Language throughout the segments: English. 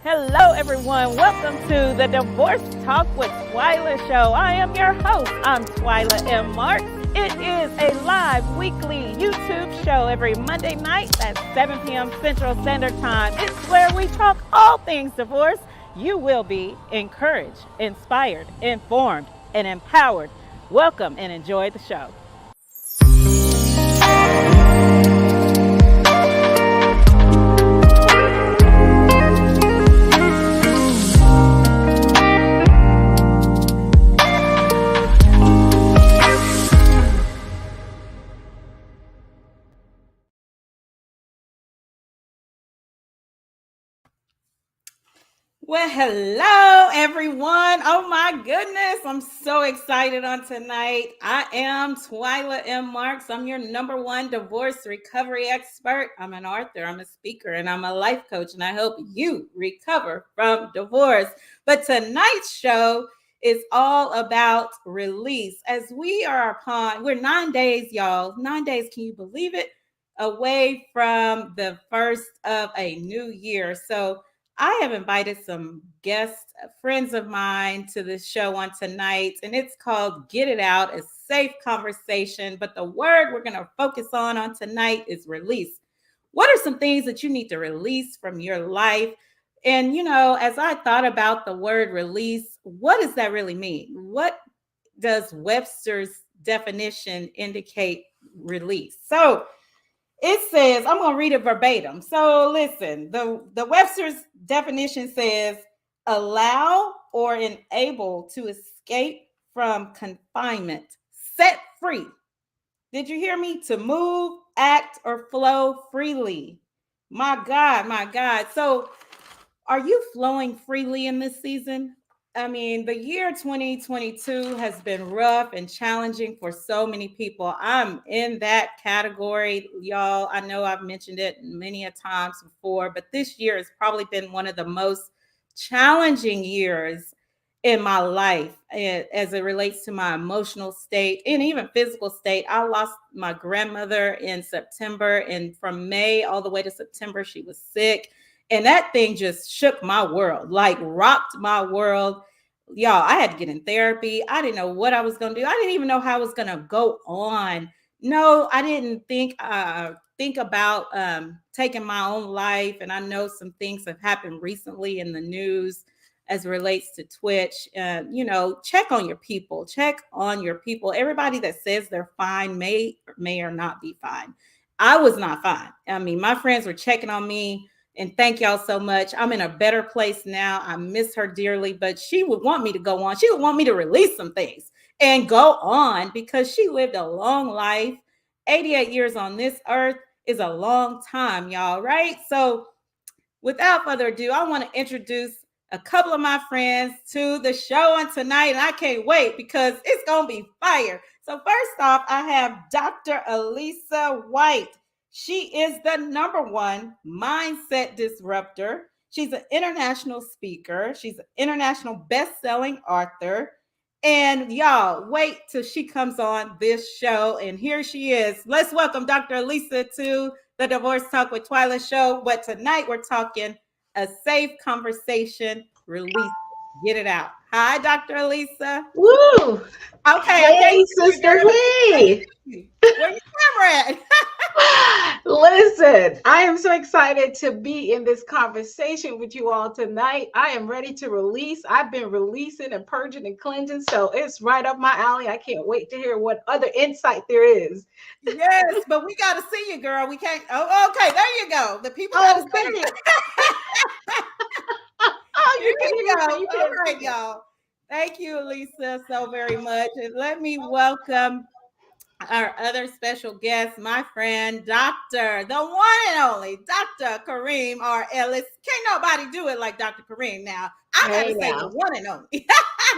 Hello, everyone. Welcome to the Divorce Talk with Twyla show. I am your host. I'm Twyla M. Marks. It is a live weekly YouTube show every Monday night at 7 p.m. Central Standard Time. It's where we talk all things divorce. You will be encouraged, inspired, informed, and empowered. Welcome and enjoy the show. Well, hello, everyone. Oh, my goodness. I'm so excited on tonight. I am Twyla M. Marks. I'm your number one divorce recovery expert. I'm an author, I'm a speaker, and I'm a life coach, and I help you recover from divorce. But tonight's show is all about release. As we're 9 days, y'all. 9 days, can you believe it? Away from the first of a new year. So I have invited some guest friends of mine to this show on tonight, and it's called Get It Out, a safe conversation. But the word we're going to focus on tonight is release. What are some things that you need to release from your life? And, as I thought about the word release, what does that really mean? What does Webster's definition indicate release? So, it says, I'm going to read it verbatim. So listen, the Webster's definition says, allow or enable to escape from confinement, set free. Did you hear me? To move, act, or flow freely. My God, my God. So are you flowing freely in this season? I mean, the year 2022 has been rough and challenging for so many people. I'm in that category, y'all. I know I've mentioned it many a times before, but this year has probably been one of the most challenging years in my life as it relates to my emotional state and even physical state. I lost my grandmother in September, and from May all the way to September, she was sick. And that thing just shook my world, like rocked my world. Y'all, I had to get in therapy. I didn't know what I was going to do. I didn't even know how I was going to go on. No, I didn't think about taking my own life. And I know some things have happened recently in the news as it relates to Twitch. Check on your people. Check on your people. Everybody that says they're fine may or not be fine. I was not fine. I mean, my friends were checking on me. And thank y'all so much. I'm in a better place now. I miss her dearly, but she would want me to go on. She would want me to release some things and go on because she lived a long life. 88 years on this earth is a long time, y'all, right? So without further ado, I want to introduce a couple of my friends to the show on tonight. And I can't wait because it's going to be fire. So first off, I have Dr. Elisa White. She is the number one mindset disruptor. She's an international speaker. She's an international best-selling author. And y'all, wait till she comes on this show. And here she is. Let's welcome Dr. Elisa to the Divorce Talk with Twyla show. But tonight we're talking a safe conversation, release, get it out. Hi, Dr. Elisa. Woo! Okay, hey, sister. Hey, where your camera at? Listen, I am so excited to be in this conversation with you all tonight. I am ready to release. I've been releasing and purging and cleansing, so it's right up my alley. I can't wait to hear what other insight there is. Yes, but we got to see you, girl. We can't. Oh, okay. There you go. The people got to see you. Oh, you go. All right, y'all. Thank you, Elisa, so very much. And let me welcome our other special guest, my friend, Dr. the one and only Dr. Kareem R. Ellis. Can't nobody do it like Dr. Kareem now. I got to say the one and only.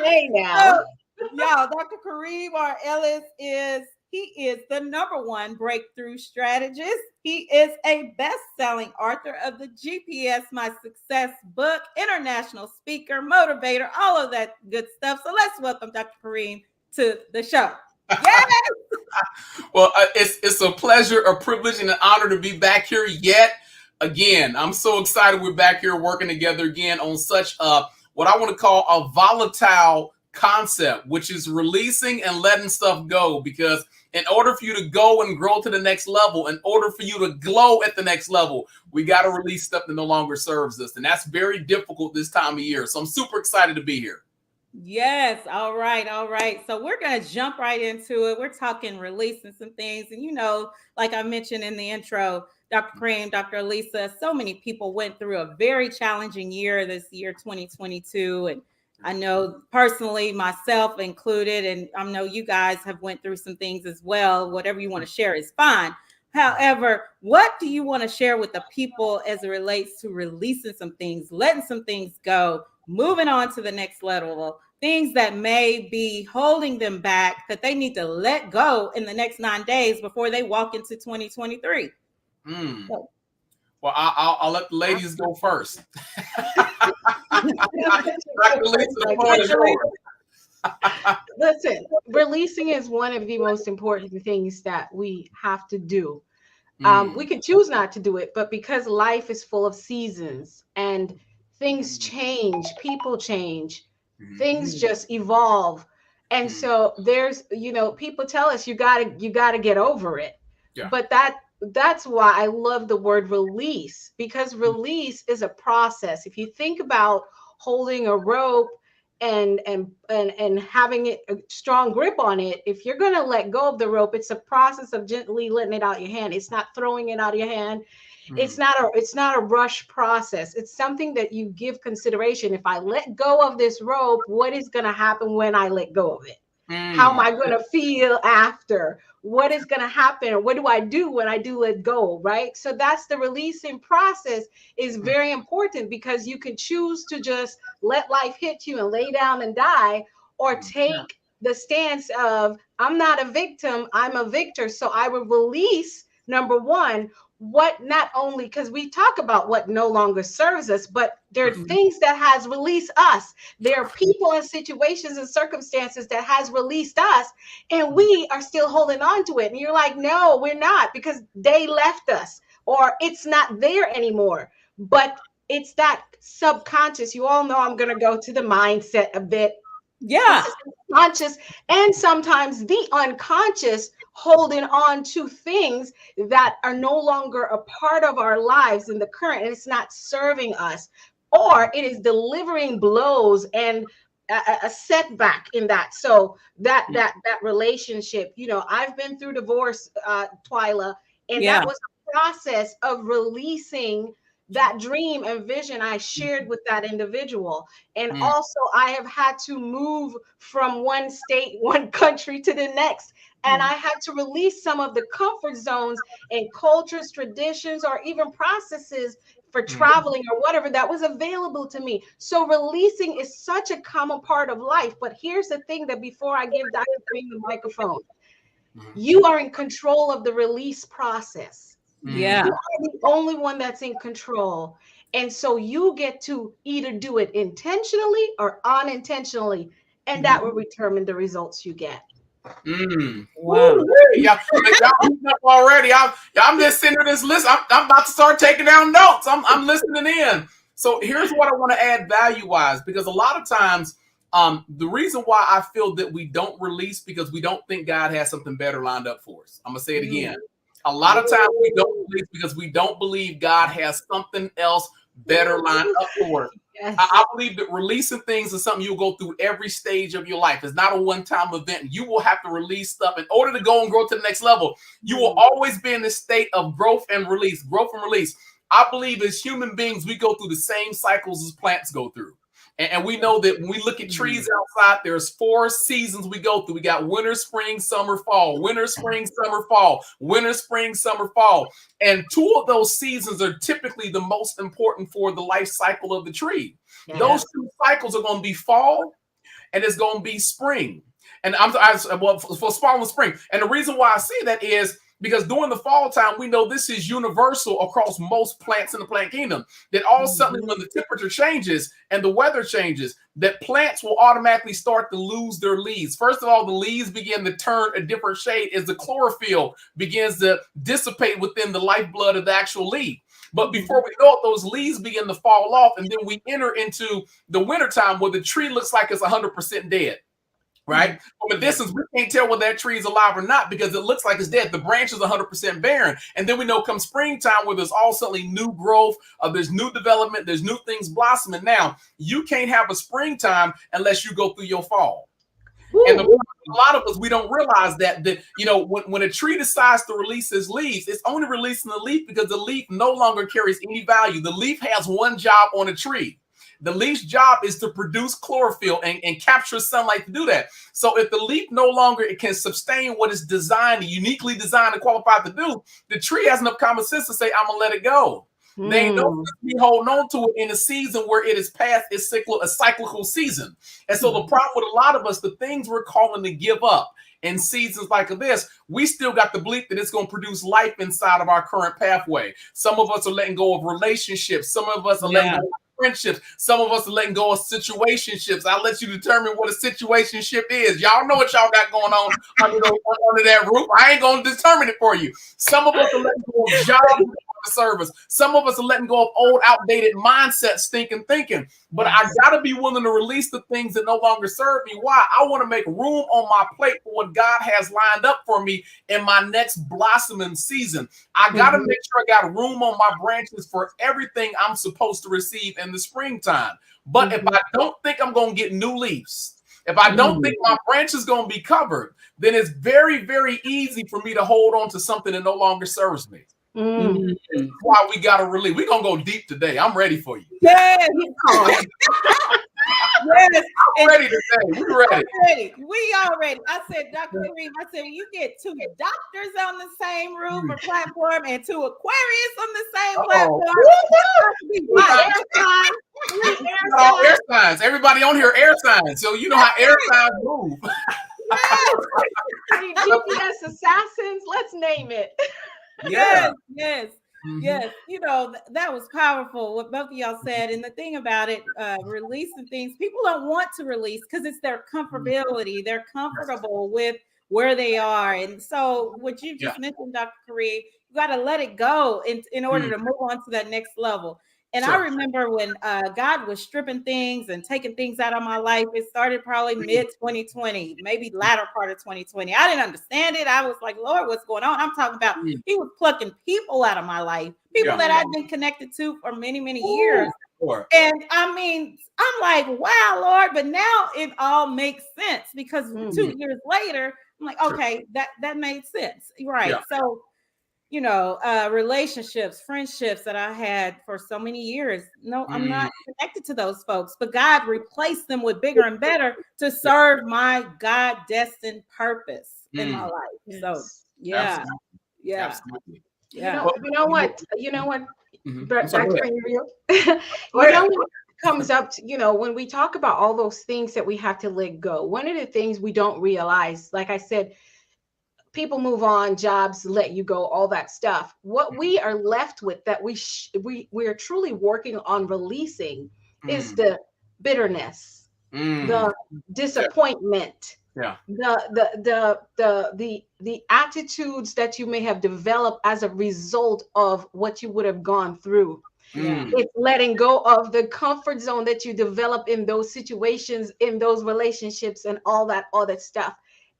Hey now. So, y'all, Dr. Kareem R. Ellis is the number one breakthrough strategist. He is a best-selling author of the GPS My Success book, international speaker, motivator, all of that good stuff. So let's welcome Dr. Kareem to the show. Yes. Well, it's a pleasure, a privilege, and an honor to be back here yet Again, I'm so excited we're back here working together again on such what I want to call a volatile concept, which is releasing and letting stuff go. Because in order for you to go and grow to the next level, in order for you to glow at the next level, we got to release stuff that no longer serves us. And that's very difficult this time of year. So I'm super excited to be here. Yes. All right. All right. So we're going to jump right into it. We're talking releasing some things. And, like I mentioned in the intro, Dr. Kareem, Dr. Elisa, so many people went through a very challenging year this year, 2022. And I know personally, myself included, and I know you guys have went through some things as well. Whatever you want to share is fine. However, what do you want to share with the people as it relates to releasing some things, letting some things go, moving on to the next level, things that may be holding them back that they need to let go in the next 9 days before they walk into 2023? So. Well, I'll let the ladies go first. Listen, releasing is one of the most important things that we have to do. We can choose not to do it, but because life is full of seasons and things change, people change, things just evolve. And so there's, people tell us you gotta get over it. Yeah. But that's why I love the word release, because release is a process. If you think about holding a rope and having it a strong grip on it, if you're going to let go of the rope, it's a process of gently letting it out of your hand. It's not throwing it out of your hand. It's not a rush process. It's something that you give consideration. If I let go of this rope, what is going to happen when I let go of it? How am I going to feel after? What is going to happen? What do I do when I do let go? Right? So that's the releasing process is very important, because you can choose to just let life hit you and lay down and die, or take the stance of, I'm not a victim, I'm a victor. So I will release, number one, what not only, because we talk about what no longer serves us, but there are things that has released us. There are people and situations and circumstances that has released us, and we are still holding on to it. And you're like, no, we're not, because they left us, or it's not there anymore. But it's that subconscious. You all know I'm going to go to the mindset a bit. Yeah. Conscious and sometimes the unconscious, holding on to things that are no longer a part of our lives in the current, and it's not serving us, or it is delivering blows and a setback in that. So that relationship, I've been through divorce, Twyla, and that was a process of releasing that dream and vision I shared with that individual. And also I have had to move from one state, one country to the next. And I had to release some of the comfort zones and cultures, traditions, or even processes for traveling or whatever that was available to me. So releasing is such a common part of life. But here's the thing, that before I give Dr. Kareem the microphone, you are in control of the release process. Yeah. You are the only one that's in control. And so you get to either do it intentionally or unintentionally, and that will determine the results you get. Wow. Y'all already. I'm just sitting this list. I'm about to start taking down notes. I'm listening in. So here's what I want to add value-wise, because a lot of times the reason why I feel that we don't release, because we don't think God has something better lined up for us. I'm going to say it again. A lot of times we don't release because we don't believe God has something else better lined up for us. Yes. I believe that releasing things is something you'll go through every stage of your life. It's not a one-time event. You will have to release stuff in order to go and grow to the next level. You will always be in this state of growth and release, growth and release. I believe as human beings, we go through the same cycles as plants go through. And we know that when we look at trees outside, there's 4 seasons we go through. We got winter, spring, summer, fall, winter, spring, summer, fall, winter, spring, summer, fall. And 2 of those seasons are typically the most important for the life cycle of the tree. Yeah. Those 2 cycles are going to be fall and it's going to be spring. And for fall and spring. And the reason why I say that is because during the fall time, we know this is universal across most plants in the plant kingdom, that all of a sudden when the temperature changes and the weather changes, that plants will automatically start to lose their leaves. First of all, the leaves begin to turn a different shade as the chlorophyll begins to dissipate within the lifeblood of the actual leaf. But before we know it, those leaves begin to fall off, and then we enter into the wintertime where the tree looks like it's 100% dead. Right? From a distance, we can't tell whether that tree is alive or not because it looks like it's dead. The branch is 100% barren. And then we know come springtime where there's all suddenly new growth, there's new development, there's new things blossoming. Now, you can't have a springtime unless you go through your fall. Woo. And a lot of us, we don't realize that when a tree decides to release its leaves, it's only releasing the leaf because the leaf no longer carries any value. The leaf has one job on a tree. The leaf's job is to produce chlorophyll and capture sunlight to do that. So if the leaf no longer can sustain what it's designed, uniquely designed and qualified to do, the tree has enough common sense to say, I'm going to let it go. They ain't no be holding on to it in a season where it is past its cyclical season. And so the problem with a lot of us, the things we're calling to give up in seasons like this, we still got the belief that it's going to produce life inside of our current pathway. Some of us are letting go of relationships. Some of us are letting go of friendships. Some of us are letting go of situationships. I'll let you determine what a situationship is. Y'all know what y'all got going on under that roof. I ain't going to determine it for you. Some of us are letting go of jobs service. Some of us are letting go of old, outdated mindsets, thinking. But I got to be willing to release the things that no longer serve me. Why? I want to make room on my plate for what God has lined up for me in my next blossoming season. I got to make sure I got room on my branches for everything I'm supposed to receive in the springtime. But if I don't think I'm going to get new leaves, if I don't think my branch is going to be covered, then it's very, very easy for me to hold on to something that no longer serves me. That's why we got to release. We're going to go deep today. I'm ready for you. Yes. Yes. I'm ready today. We're ready. We all ready. I said, Dr. Kareem, I said, you get two doctors on the same roof or platform and two Aquarius on the same platform. Air signs. Everybody on here, air signs. So you know how air signs move. GPS assassins, let's name it. Yes. Yes. You know, that was powerful what both of y'all said. And the thing about it, releasing things, people don't want to release because it's their comfortability. They're comfortable with where they are. And so what you just mentioned, Dr. Kareem, you got to let it go in order to move on to that next level. And I remember when God was stripping things and taking things out of my life, it started probably mid-2020, maybe latter part of 2020. I didn't understand it. I was like, Lord, what's going on? I'm talking about he was plucking people out of my life, people that I've been connected to for many, many years. And I mean, I'm like, wow, Lord, but now it all makes sense because 2 years later, I'm like, okay, that made sense. Right. So, you know, relationships, friendships that I had for so many years. No, I'm not connected to those folks, but God replaced them with bigger and better to serve my God destined purpose in my life. So Absolutely. You know what? Dr. what comes up to, when we talk about all those things that we have to let go, one of the things we don't realize, like I said, people move on, jobs let you go, all that stuff. What we are left with that we are truly working on releasing is the bitterness, the disappointment, the attitudes that you may have developed as a result of what you would have gone through. It's letting go of the comfort zone that you develop in those situations, in those relationships, and all that stuff.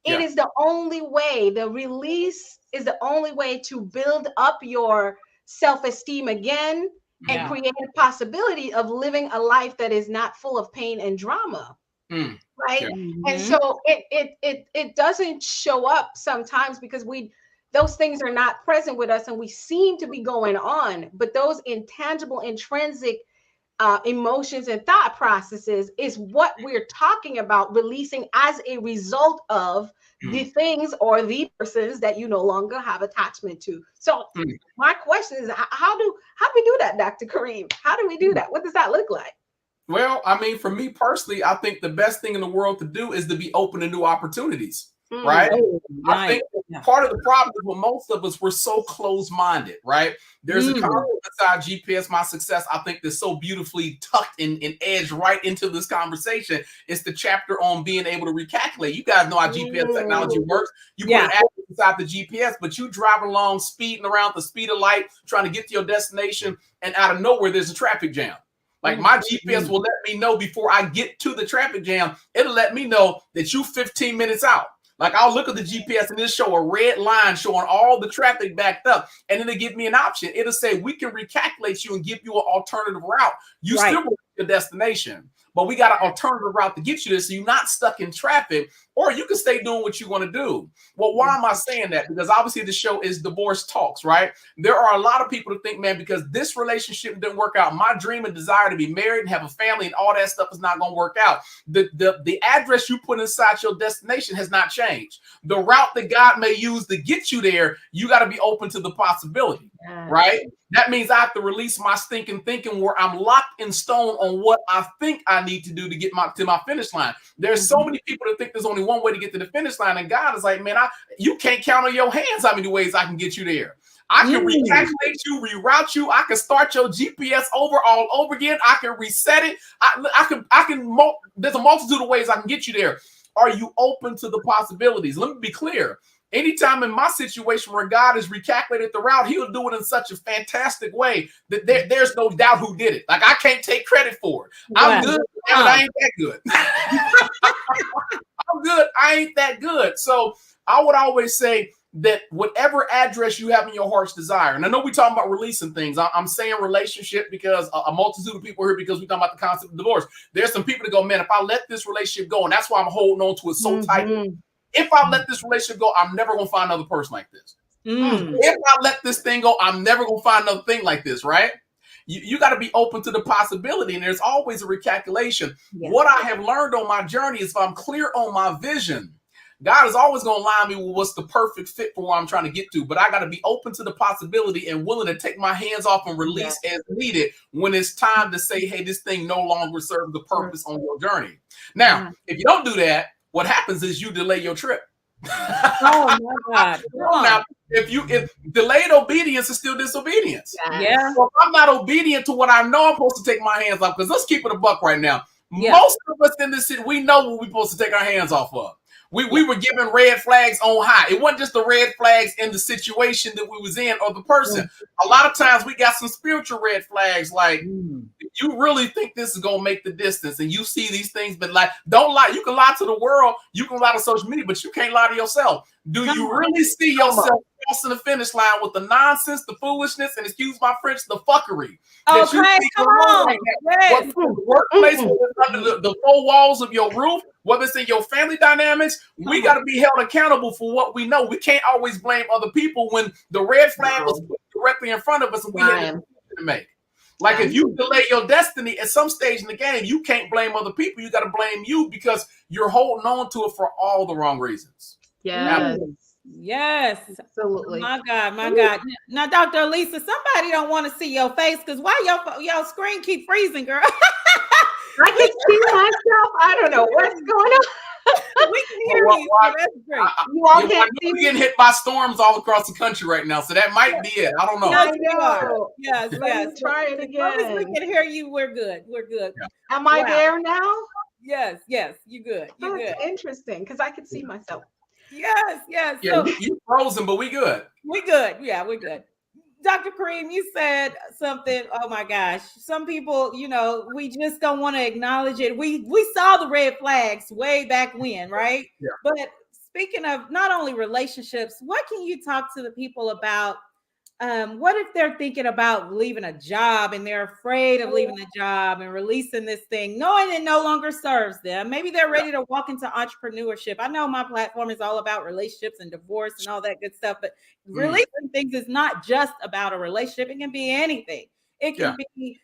It is the only way, the release is the only way to build up your self-esteem again and create a possibility of living a life that is not full of pain and drama. Right. And so it doesn't show up sometimes because those things are not present with us and we seem to be going on, but those intangible, intrinsic emotions and thought processes is what we're talking about releasing as a result of the things or the persons that you no longer have attachment to. So my question is, how do we do that, Dr. Kareem? How do we do that? What does that look like? Well, I mean, for me personally, I think the best thing in the world to do is to be open to new opportunities. Right. I think part of the problem is with most of us, we're so closed-minded, right? There's a concept inside GPS My Success, I think that's so beautifully tucked and edged right into this conversation. It's the chapter on being able to recalculate. You guys know how GPS technology works. You put an active inside the GPS, but you driving along, speeding around the speed of light, trying to get to your destination, and out of nowhere, there's a traffic jam. Like my GPS will let me know before I get to the traffic jam. It'll let me know that you 15 minutes out. Like I'll look at the GPS and it'll show a red line showing all the traffic backed up. And then it'll give me an option. It'll say, we can recalculate you and give you an alternative route. You still will your destination, but we got an alternative route to get you there so you're not stuck in traffic, or you can stay doing what you want to do. Well, why am I saying that? Because obviously the show is Divorce Talks, right? There are a lot of people to think, man, because this relationship didn't work out, my dream and desire to be married and have a family and all that stuff is not going to work out. The address you put inside your destination has not changed. The route that God may use to get you there, you got to be open to the possibility, right? That means I have to release my stinking thinking where I'm locked in stone on what I think I need to do to get to my finish line. There's so many people that think there's only one way to get to the finish line, and God is like, man, you can't count on your hands how many ways I can get you there. I can recalculate you, reroute you. I can start your GPS all over again. I can reset it. There's a multitude of ways I can get you there. Are you open to the possibilities? Let me be clear. Anytime in my situation where God has recalculated the route, he'll do it in such a fantastic way that there's no doubt who did it. Like I can't take credit for it. I'm good, but I ain't that good. I'm good. I ain't that good. So I would always say that whatever address you have in your heart's desire, and I know we're talking about releasing things. I'm saying relationship because a multitude of people are here because we're talking about the concept of divorce. There's some people that go, man, if I let this relationship go, and that's why I'm holding on to it so tight. If I let this relationship go, I'm never going to find another person like this. If I let this thing go, I'm never going to find another thing like this, right? You got to be open to the possibility, and there's always a recalculation. What I have learned on my journey is if I'm clear on my vision, God is always going to line me with what's the perfect fit for where I'm trying to get to. But I got to be open to the possibility and willing to take my hands off and release as needed when it's time to say, hey, this thing no longer serves the purpose on your journey. Now, if you don't do that, what happens is you delay your trip. Oh my God. Now, if delayed obedience is still disobedience. Yeah. So if I'm not obedient to what I know I'm supposed to take my hands off, because let's keep it a buck right now. Yeah. Most of us in this city, we know what we're supposed to take our hands off of. We were given red flags on high. It wasn't just the red flags in the situation that we was in or the person. A lot of times we got some spiritual red flags like, you really think this is going to make the distance, and you see these things, but like, don't lie. You can lie to the world. You can lie to social media, but you can't lie to yourself. Do you really see yourself crossing the finish line with the nonsense, the foolishness, and excuse my French, the fuckery? Okay, come on. Yes. The workplace, under the four walls of your roof, whether it's in your family dynamics, we got to be held accountable for what we know. We can't always blame other people when the red flag was put directly in front of us and we had a decision to make. Like if you delay your destiny at some stage in the game, you can't blame other people. You got to blame you because you're holding on to it for all the wrong reasons. Yes, absolutely. My God, my God. Now, Dr. Lisa, somebody don't want to see your face because why your screen keep freezing, girl? I can see myself. I don't know what's going on. We can hear you. So that's great. You all can't see me. Getting hit by storms all across the country right now, so that might be it. I don't know. Yes, you are. Yes, yes. Try it again. As long as we can hear you, we're good. We're good. Yeah. Am I there now? Yes, yes. You good. You good. Interesting, because I can see myself. Yes, yes. Yeah, so, you frozen, but we good. We good. Yeah, we're good. Dr. Kareem, you said something. Oh my gosh. Some people, we just don't want to acknowledge it. We saw the red flags way back when, right? Yeah. But speaking of not only relationships, what can you talk to the people about? What if they're thinking about leaving a job and they're afraid of leaving the job and releasing this thing, knowing it no longer serves them? Maybe they're ready to walk into entrepreneurship. I know my platform is all about relationships and divorce and all that good stuff, but releasing things is not just about a relationship. It can be anything. It can be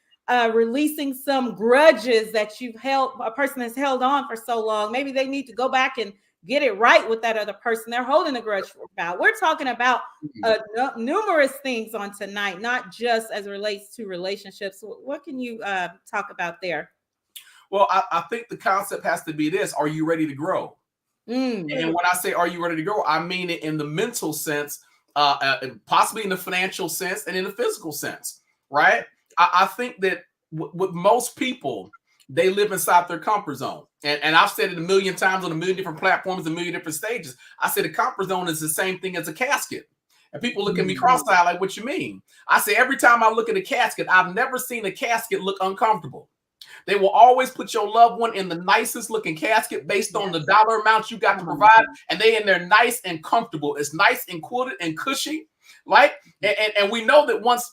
releasing some grudges that a person has held on for so long. Maybe they need to go back and get it right with that other person they're holding a grudge about. We're talking about numerous things on tonight, not just as it relates to relationships. What can you talk about there? Well, I think the concept has to be this: are you ready to grow? And when I say are you ready to grow, I mean it in the mental sense, possibly in the financial sense, and in the physical sense, right? I think that with most people, they live inside their comfort zone. And I've said it a million times on a million different platforms, a million different stages. I said the comfort zone is the same thing as a casket. And people look at me cross-eyed like, what you mean? I say, every time I look at a casket, I've never seen a casket look uncomfortable. They will always put your loved one in the nicest looking casket based on the dollar amount you got to provide. And they in there nice and comfortable. It's nice and quilted and cushy. Like, and we know that once,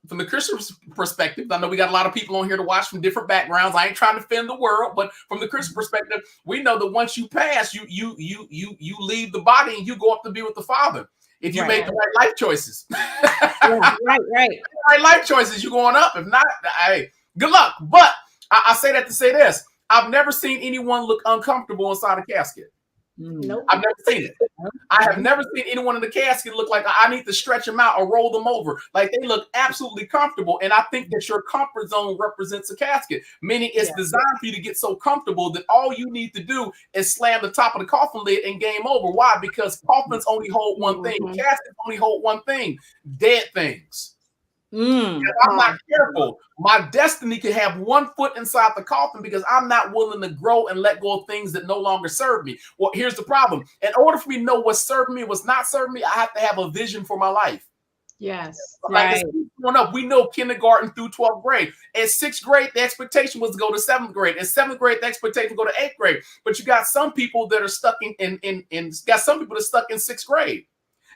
from the Christian perspective, I know we got a lot of people on here to watch from different backgrounds. I ain't trying to offend the world, but from the Christian perspective, we know that once you pass, you leave the body and you go up to be with the Father. If you make the right life choices. Right life choices, you're going up. If not, hey, good luck. But I say that to say this. I've never seen anyone look uncomfortable inside a casket. Nope. I've never seen it. I have never seen anyone in the casket look like I need to stretch them out or roll them over. Like they look absolutely comfortable. And I think that your comfort zone represents a casket, meaning it's designed for you to get so comfortable that all you need to do is slam the top of the coffin lid and game over. Why? Because coffins only hold one thing. Caskets only hold one thing: dead things. If I'm not careful, my destiny could have one foot inside the coffin because I'm not willing to grow and let go of things that no longer serve me. Well, here's the problem. In order for me to know what's serving me and what's not serving me, I have to have a vision for my life. Yes. Like growing up, we know kindergarten through 12th grade. In 6th grade, the expectation was to go to 7th grade. In 7th grade, the expectation was to go to 8th grade. But you got some people that are stuck in 6th grade.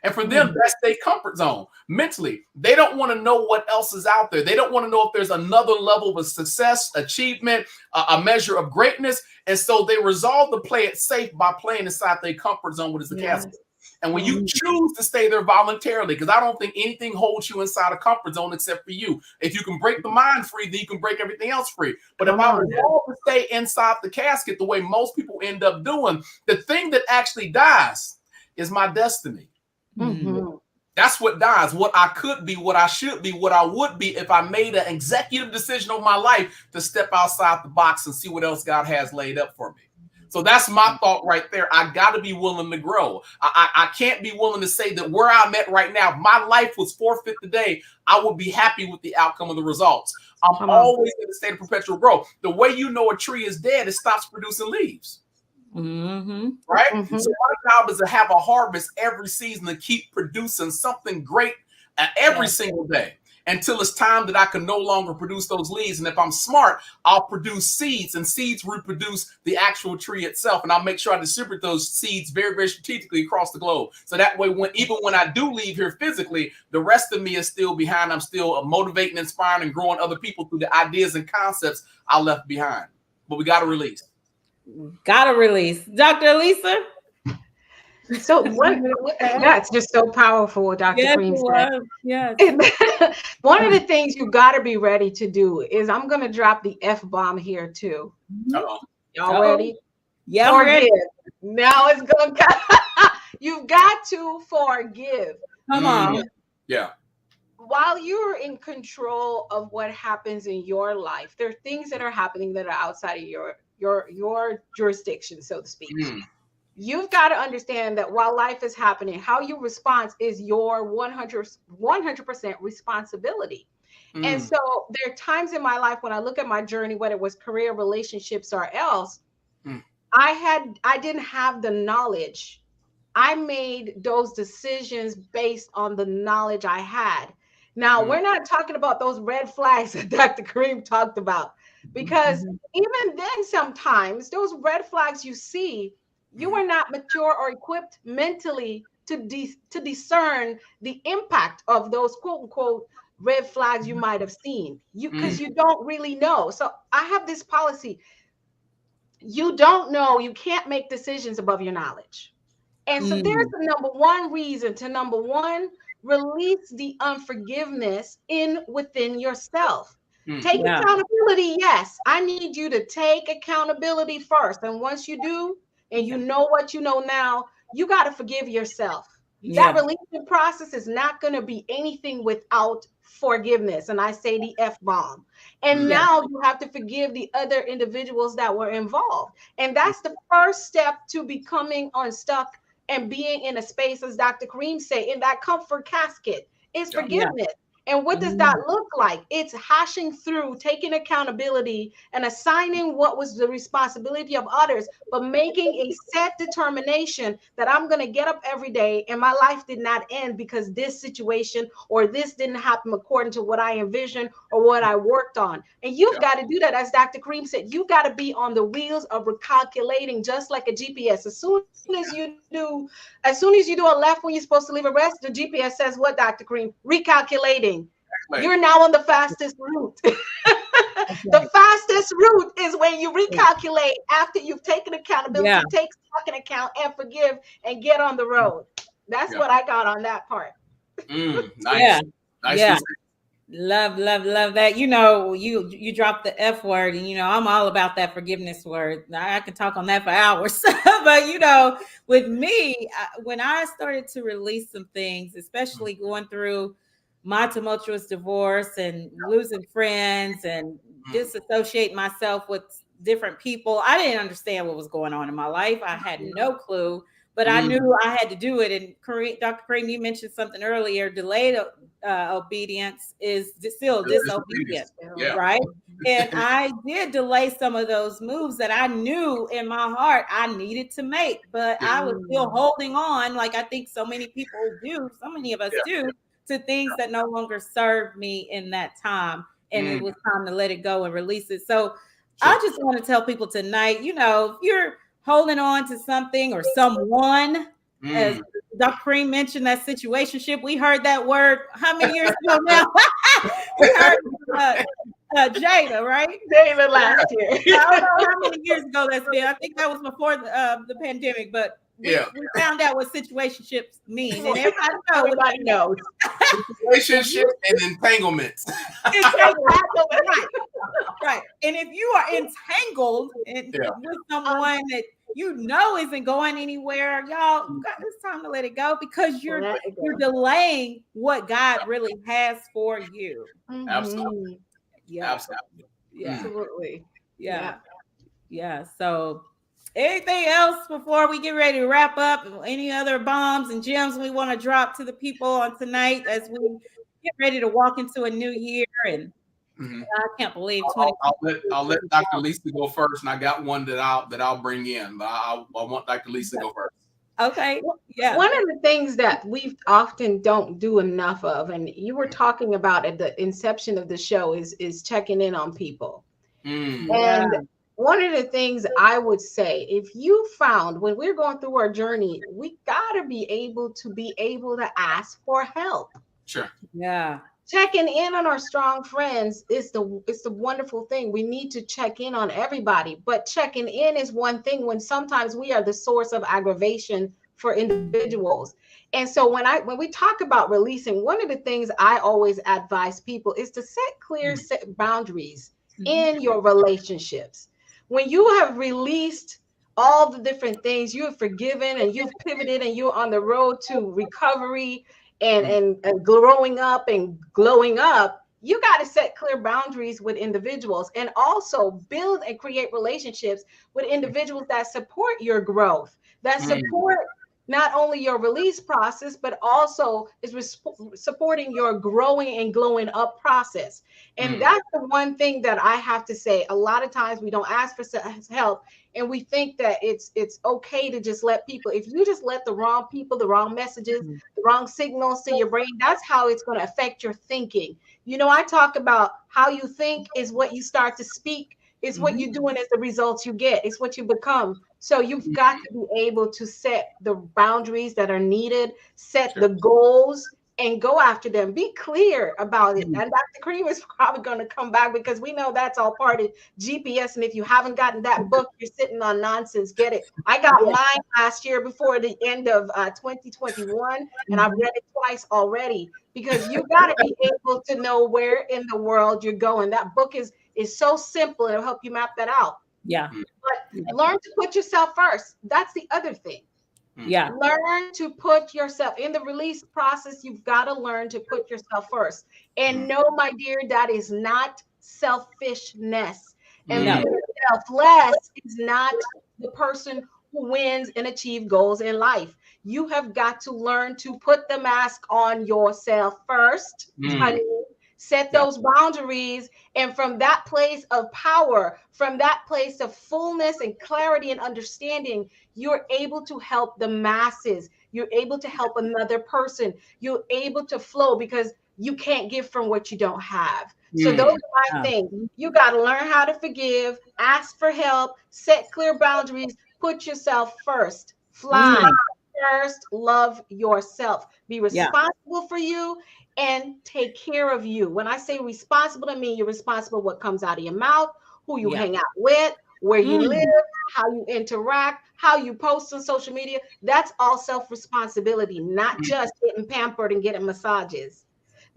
And for them, that's their comfort zone. Mentally, they don't want to know what else is out there. They don't want to know if there's another level of success, achievement, a measure of greatness. And so they resolve to play it safe by playing inside their comfort zone, which is the casket. And when you choose to stay there voluntarily, because I don't think anything holds you inside a comfort zone except for you. If you can break the mind free, then you can break everything else free. But if I resolve to stay inside the casket the way most people end up doing, the thing that actually dies is my destiny. That's what dies. What I could be, what I should be, what I would be if I made an executive decision on my life to step outside the box and see what else God has laid up for me. So that's my thought right there. I got to be willing to grow. I can't be willing to say that where I'm at right now, if my life was forfeit today, I would be happy with the outcome of the results. I'm always in a state of perpetual growth. The way you know a tree is dead, it stops producing leaves. Right? So my job is to have a harvest every season to keep producing something great every single day until it's time that I can no longer produce those leaves. And if I'm smart, I'll produce seeds, and seeds reproduce the actual tree itself. And I'll make sure I distribute those seeds very, very strategically across the globe. So that way, even when I do leave here physically, the rest of me is still behind. I'm still motivating, inspiring, and growing other people through the ideas and concepts I left behind. But we got to release. Gotta release. Dr. Elisa? So that's just so powerful what Dr. Green said. Yes. One of the things you got to be ready to do is I'm going to drop the F-bomb here too. Y'all ready? Yeah, I'm ready. Now it's going to you've got to forgive. Come on. Yeah. While you're in control of what happens in your life, there are things that are happening that are outside of your jurisdiction, so to speak. You've got to understand that while life is happening, how you respond is your 100% responsibility. And so there are times in my life when I look at my journey, whether it was career, relationships, or else, I didn't have the knowledge. I made those decisions based on the knowledge I had. Now, we're not talking about those red flags that Dr. Kareem talked about, because even then, sometimes those red flags you see, you are not mature or equipped mentally to discern the impact of those quote unquote red flags you might have seen, because you don't really know. So I have this policy. You don't know, you can't make decisions above your knowledge. And so there's the number one reason to release the unforgiveness within yourself. Take accountability. Yes, I need you to take accountability first. And once you do, and you know what you know now, you got to forgive yourself. That releasing process is not going to be anything without forgiveness. And I say the F-bomb. And now you have to forgive the other individuals that were involved. And that's the first step to becoming unstuck and being in a space, as Dr. Kareem said, in that comfort casket, is forgiveness. And what does that look like? It's hashing through, taking accountability and assigning what was the responsibility of others, but making a set determination that I'm going to get up every day and my life did not end because this situation or this didn't happen according to what I envisioned or what I worked on. And you've got to do that. As Dr. Kareem said, you got to be on the wheels of recalculating, just like a GPS. As soon as you do a left when you're supposed to leave a rest, the GPS says what, Dr. Kareem? Recalculating. You're now on the fastest route. The fastest route is when you recalculate after you've taken accountability, take stock in account, and forgive and get on the road. That's what I got on that part. Nice. Yeah. Love that. You know, you dropped the F word, and you know, I'm all about that forgiveness word. I can talk on that for hours. But you know, with me, when I started to release some things, especially going through my tumultuous divorce and losing friends and disassociate myself with different people, I didn't understand what was going on in my life. I had no clue, but I knew I had to do it. And Dr. Kareem, you mentioned something earlier, delayed obedience is still disobedience, right? And I did delay some of those moves that I knew in my heart I needed to make, but I was still holding on, like I think so many people do, so many of us do, to things that no longer served me in that time. And it was time to let it go and release it. So I just want to tell people tonight, you know, if you're holding on to something or someone, as Dr. Kareem mentioned, that situationship, we heard that word how many years ago now? We heard Jada, right? Jada last year. I don't know how many years ago that's been. I think that was before the pandemic, but we found out what situationships mean, and everybody knows. Relationship and entanglements. Right. And if you are entangled with someone that you know isn't going anywhere, y'all, it's time to let it go, because you're delaying what God really has for you. Absolutely. Yeah. Absolutely. Yeah. Absolutely. Yeah. So anything else before we get ready to wrap up? Any other bombs and gems we want to drop to the people on tonight as we get ready to walk into a new year? And I can't believe 20. I'll let Dr. Lisa go first, and I got one that I'll bring in, but I want Dr. Lisa to go first. Okay. Yeah. One of the things that we often don't do enough of, and you were talking about at the inception of the show, is checking in on people. And one of the things I would say, if you found when we're going through our journey, we got to be able to ask for help. Sure. Yeah. Checking in on our strong friends is the wonderful thing. We need to check in on everybody, but checking in is one thing when sometimes we are the source of aggravation for individuals. And so when we talk about releasing, one of the things I always advise people is to set clear boundaries in your relationships. When you have released all the different things, you have forgiven and you've pivoted and you're on the road to recovery and growing up and glowing up, you got to set clear boundaries with individuals, and also build and create relationships with individuals that support your growth, that support not only your release process, but also is supporting your growing and glowing up process. And that's the one thing that I have to say. A lot of times we don't ask for help, and we think that it's okay to just let people, if you just let the wrong people, the wrong messages, the wrong signals to your brain, that's how it's going to affect your thinking. You know, I talk about how you think is what you start to speak. It's what you're doing is the results you get. It's what you become. So you've got to be able to set the boundaries that are needed, set the goals, and go after them. Be clear about it. And Dr. Kareem is probably going to come back, because we know that's all part of GPS. And if you haven't gotten that book, you're sitting on nonsense. Get it. I got mine last year before the end of 2021, and I've read it twice already, because you got to be able to know where in the world you're going. That book is so simple. It'll help you map that out. Yeah. But learn to put yourself first. That's the other thing. Yeah. Learn to put yourself in the release process. You've got to learn to put yourself first. And no, my dear, that is not selfishness. And selfless is not the person who wins and achieve goals in life. You have got to learn to put the mask on yourself first, honey. Set those boundaries. And from that place of power, from that place of fullness and clarity and understanding, you're able to help the masses. You're able to help another person. You're able to flow because you can't give from what you don't have. So those are my things. You got to learn how to forgive, ask for help, set clear boundaries, put yourself first. Fly first, love yourself. Be responsible for you and take care of you. When I say responsible, I mean you're responsible what comes out of your mouth, who you hang out with, where you live, how you interact, how you post on social media. That's all self-responsibility, not just getting pampered and getting massages,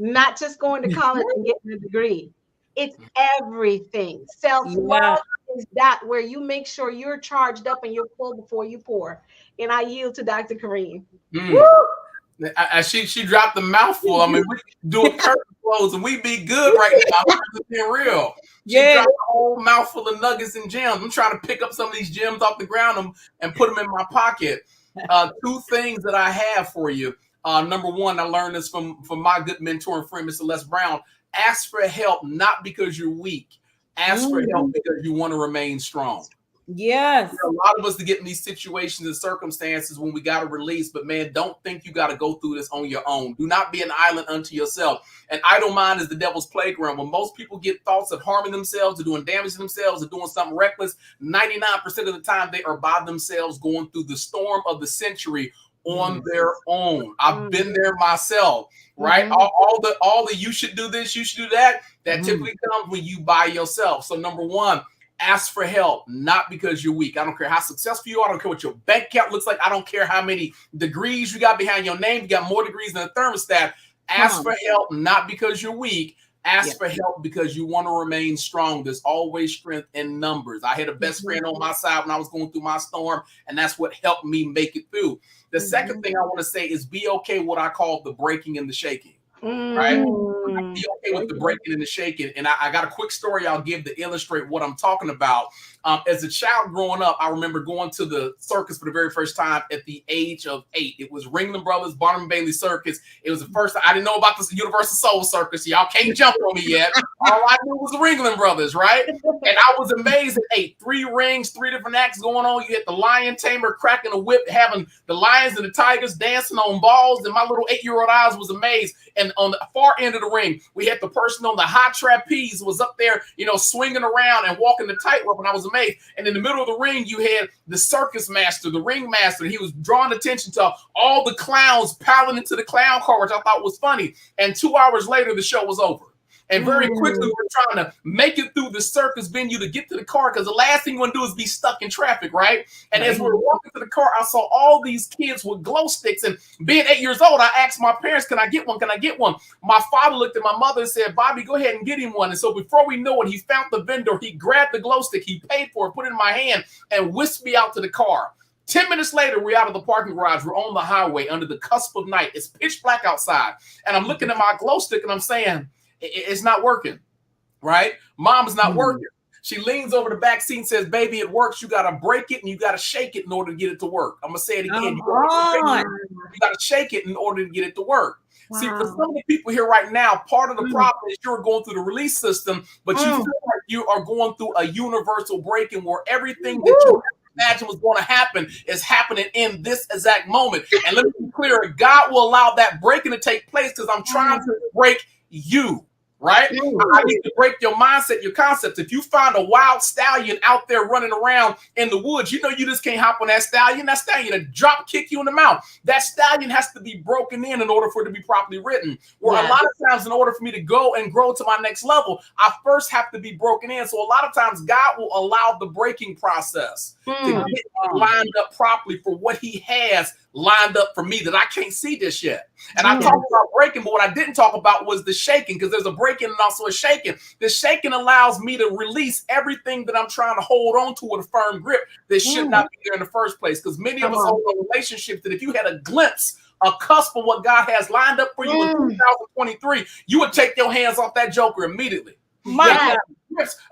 not just going to college and getting a degree. It's everything. Self-love is that where you make sure you're charged up and you're full before you pour. And I yield to Dr. Kareem. She dropped the mouthful. I mean, we do a curtain close and we be good right now. I'm just being real. She dropped a whole mouthful of nuggets and gems. I'm trying to pick up some of these gems off the ground and put them in my pocket. Two things that I have for you. Number one, I learned this from my good mentor and friend, Mr. Les Brown. Ask for help, not because you're weak. Ask for help because you want to remain strong. Yes. A lot of us to get in these situations and circumstances when we got to release, but man, don't think you got to go through this on your own. Do not be an island unto yourself. An idle mind is the devil's playground. When most people get thoughts of harming themselves or doing damage to themselves or doing something reckless, 99% of the time they are by themselves going through the storm of the century on their own. I've been there myself, right? All the you should do this, you should do that. That typically comes when you by yourself. So number one, ask for help, not because you're weak. I don't care how successful you are. I don't care what your bank account looks like. I don't care how many degrees you got behind your name. You got more degrees than a thermostat. Ask for help, not because you're weak. Ask for help because you want to remain strong. There's always strength in numbers. I had a best friend on my side when I was going through my storm, and that's what helped me make it through. The second thing I want to say is be okay with what I call the breaking and the shaking. Right? Be okay with the breaking and the shaking. And I got a quick story I'll give to illustrate what I'm talking about. As a child growing up, I remember going to the circus for the very first time at the age of 8. It was Ringling Brothers, Barnum and Bailey Circus. It was the first time I didn't know about the Universal Soul Circus. Y'all can't jump on me yet. All I knew was the Ringling Brothers, right? And I was amazed at 8. 3 rings, 3 different acts going on. You had the lion tamer cracking a whip, having the lions and the tigers dancing on balls. And my little 8-year-old eyes was amazed. And on the far end of the ring, we had the person on the high trapeze was up there, swinging around and walking the tightrope. And I was amazed. And in the middle of the ring, you had the circus master, the ring master. He was drawing attention to all the clowns piling into the clown car, which I thought was funny. And 2 hours later, the show was over. And very quickly, we're trying to make it through the circus venue to get to the car because the last thing you want to do is be stuck in traffic, right? And as we were walking to the car, I saw all these kids with glow sticks. And being 8 years old, I asked my parents, can I get one? Can I get one? My father looked at my mother and said, Bobby, go ahead and get him one. And so before we know it, he found the vendor. He grabbed the glow stick. He paid for it, put it in my hand, and whisked me out to the car. 10 minutes later, we're out of the parking garage. We're on the highway under the cusp of night. It's pitch black outside. And I'm looking at my glow stick and I'm saying, it's not working, right? Mom's not working. She leans over the back seat and says, baby, it works. You got to break it and you got to shake it in order to get it to work. I'm going to say it again. You got to shake it in order to get it to work. Wow. See, for some of the people here right now, part of the problem is you're going through the release system, but you feel like you are going through a universal breaking where everything that you imagine was going to happen is happening in this exact moment. And let me be clear, God will allow that breaking to take place because I'm trying to break you, right? I need to break your mindset, your concepts. If you find a wild stallion out there running around in the woods, you just can't hop on that stallion. That stallion to drop kick you in the mouth. That stallion has to be broken in order for it to be properly written. Where a lot of times in order for me to go and grow to my next level, I first have to be broken in. So a lot of times God will allow the breaking process to get lined up properly for what he has lined up for me that I can't see this yet. And I talked about breaking, but what I didn't talk about was the shaking, because there's a breaking and also a shaking. The shaking allows me to release everything that I'm trying to hold on to with a firm grip that should not be there in the first place. Because many of us hold on relationships that if you had a glimpse, a cusp of what God has lined up for you in 2023, you would take your hands off that joker immediately.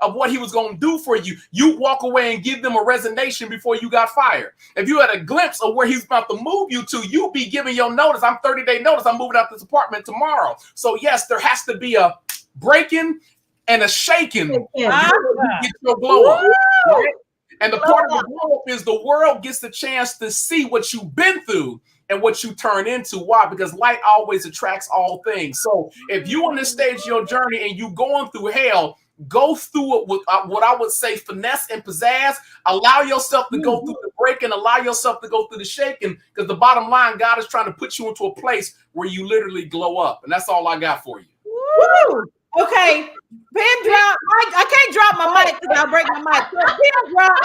of what he was going to do for you. You walk away and give them a resignation before you got fired. If you had a glimpse of where he's about to move you to, you'd be giving your notice. I'm 30-day notice. I'm moving out this apartment tomorrow. So yes, there has to be a breaking and a shaking. You get your glow up. Right? And the part of the glow up is the world gets the chance to see what you've been through and what you turn into. Why? Because light always attracts all things. So if you on this stage of your journey and you going through hell, go through it with what I would say finesse and pizzazz. Allow yourself to go through the breaking, allow yourself to go through the shaking, because the bottom line, God is trying to put you into a place where you literally glow up. And that's all I got for you. Woo! Okay, pin drop. I can't drop my mic because I'll break my mic. So pin drop.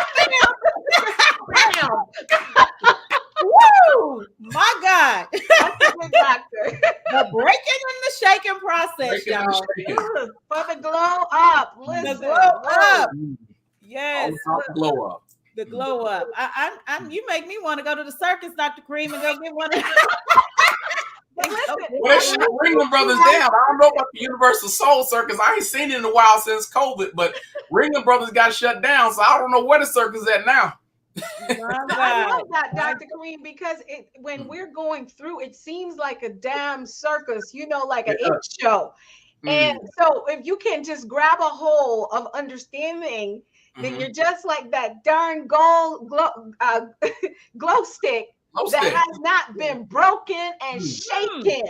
Bam. Woo! My God. That's a good doctor. The breaking and the shaking process, Breaking and y'all. shaking. For the glow up. Listen. The glow up. Yes. The glow up. The glow up. You make me want to go to the circus, Dr. Kareem, and go get one of Well, they should bring them brothers down. I don't know about the Universal Soul Circus. I ain't seen it in a while since COVID, but Ringling Brothers got shut down, so I don't know where the circus is at now. I love that, Dr. Kareem, because when we're going through, it seems like a damn circus, like an it show. And so if you can just grab a hold of understanding that you're just like that darn glow stick that has not been broken and shaken.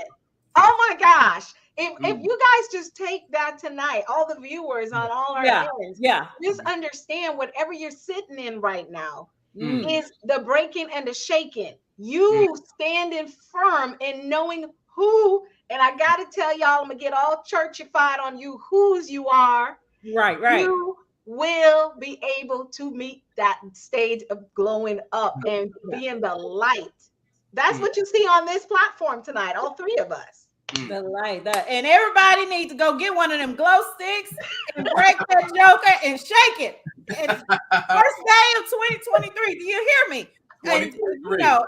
Oh my gosh. If you guys just take that tonight, all the viewers on all our ends, just understand whatever you're sitting in right now is the breaking and the shaking. You standing firm in knowing who, and I got to tell y'all, I'm going to get all churchified on you, whose you are. Right. You will be able to meet that stage of glowing up and being the light. That's what you see on this platform tonight, all three of us. The light, and everybody needs to go get one of them glow sticks and break that joker and shake it. And first day of 2023. Do you hear me? And,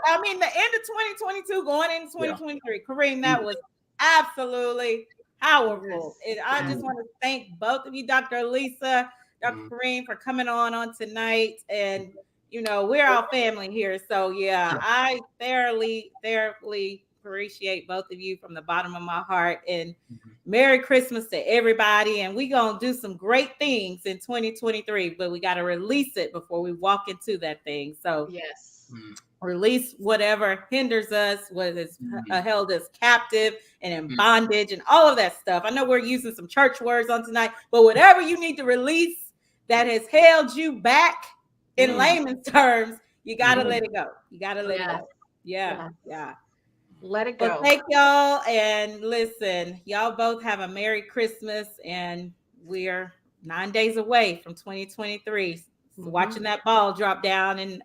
I mean, the end of 2022 going into 2023. Kareem, that was absolutely powerful. And I just want to thank both of you, Dr. Elisa, Dr. Kareem, for coming on tonight. And we're all family here. So I thoroughly appreciate both of you from the bottom of my heart, and Merry Christmas to everybody. And we're going to do some great things in 2023, but we got to release it before we walk into that thing. So release whatever hinders us, what has held us captive and in bondage and all of that stuff. I know we're using some church words on tonight, but whatever you need to release that has held you back in layman's terms, you got to let it go. You got to let it go. Yeah. Let it go. Well, thank y'all. And listen, y'all both have a Merry Christmas. And we're 9 days away from 2023. Watching that ball drop down in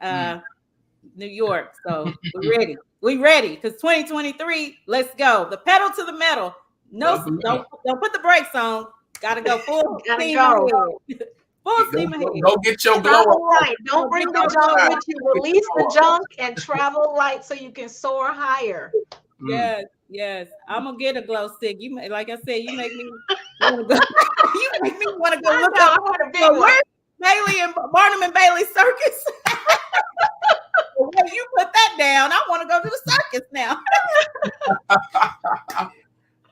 New York. So we're ready. We ready because 2023, let's go. The pedal to the metal. No, don't put the brakes on. Gotta go full steam ahead. Full steam ahead. Go get your glow up. Right. Don't bring the junk with you. Release the junk and travel light so you can soar higher. Yes. I'm gonna get a glow stick. You, like I said, you make me want to go. You make me want to go look up. Where's Bailey and Barnum and Bailey Circus? When you put that down, I want to go to the circus now.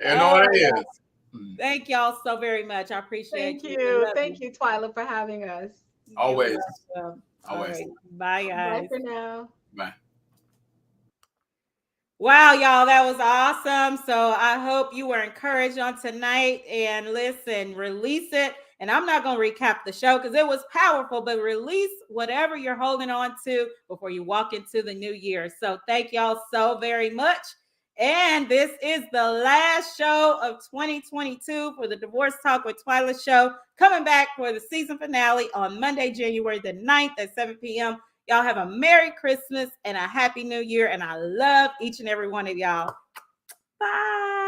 It is. Thank y'all so very much. I appreciate you. Thank you, Twyla, for having us. Always. Always. Right. Bye, guys. Bye for now. Bye. Wow, y'all, that was awesome. So I hope you were encouraged on tonight. And listen, release it. And I'm not going to recap the show because it was powerful, but release whatever you're holding on to before you walk into the new year. So thank y'all so very much. And this is the last show of 2022 for the Divorce Talk with Twyla show. Coming back for the season finale on Monday, January the 9th at 7 p.m. Y'all have a Merry Christmas and a Happy New Year. And I love each and every one of y'all. Bye.